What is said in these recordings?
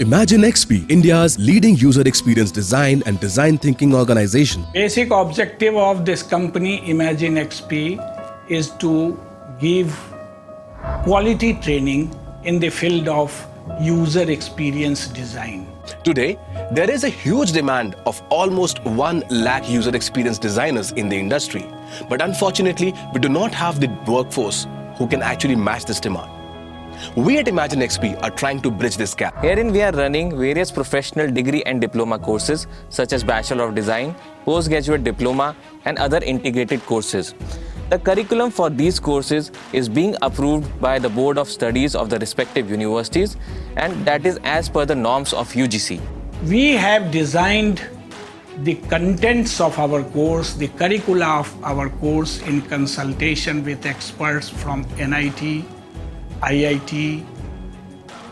Imagine XP, India's leading user experience design and design thinking organization. Basic objective of this company, Imagine XP, is to give quality training in the field of user experience design. Today, there is a huge demand of almost 1 lakh user experience designers in the industry. But unfortunately, we do not have the workforce who can actually match this demand. We at Imagine XP are trying to bridge this gap. Herein we are running various professional degree and diploma courses such as Bachelor of Design, Postgraduate Diploma and other integrated courses. The curriculum for these courses is being approved by the Board of Studies of the respective universities, and that is as per the norms of UGC. We have designed the contents of our course, the curricula of our course in consultation with experts from NIT, IIT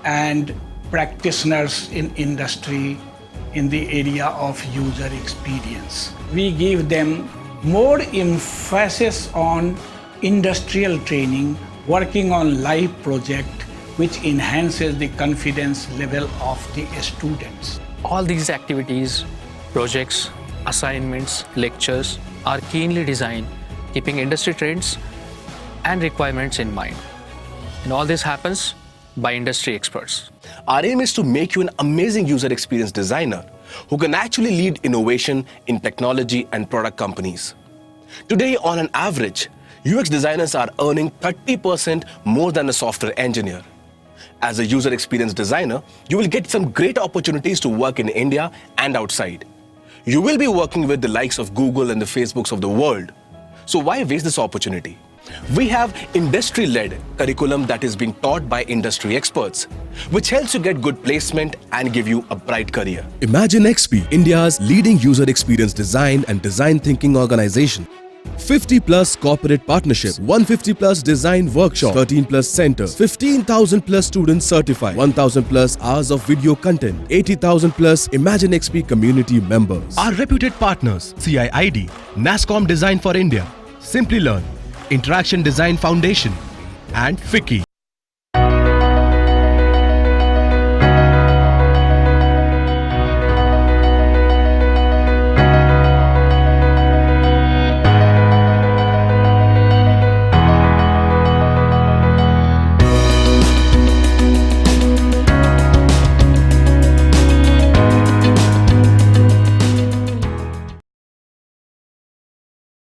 and practitioners in industry in the area of user experience. We give them more emphasis on industrial training, working on live project, which enhances the confidence level of the students. All these activities, projects, assignments, lectures are keenly designed, keeping industry trends and requirements in mind. And all this happens by industry experts. Our aim is to make you an amazing user experience designer who can actually lead innovation in technology and product companies. Today, on an average, UX designers are earning 30% more than a software engineer. As a user experience designer, you will get some great opportunities to work in India and outside. You will be working with the likes of Google and the Facebooks of the world. So why waste this opportunity? We have industry-led curriculum that is being taught by industry experts, which helps you get good placement and give you a bright career. Imagine XP, India's leading user experience design and design thinking organization. 50 plus corporate partnerships, 150 plus design workshops, 13 plus centers, 15,000 plus students certified, 1,000 plus hours of video content, 80,000 plus Imagine XP community members. Our reputed partners, CIID, NASSCOM Design for India, Simply Learn, Interaction Design Foundation and FICCI.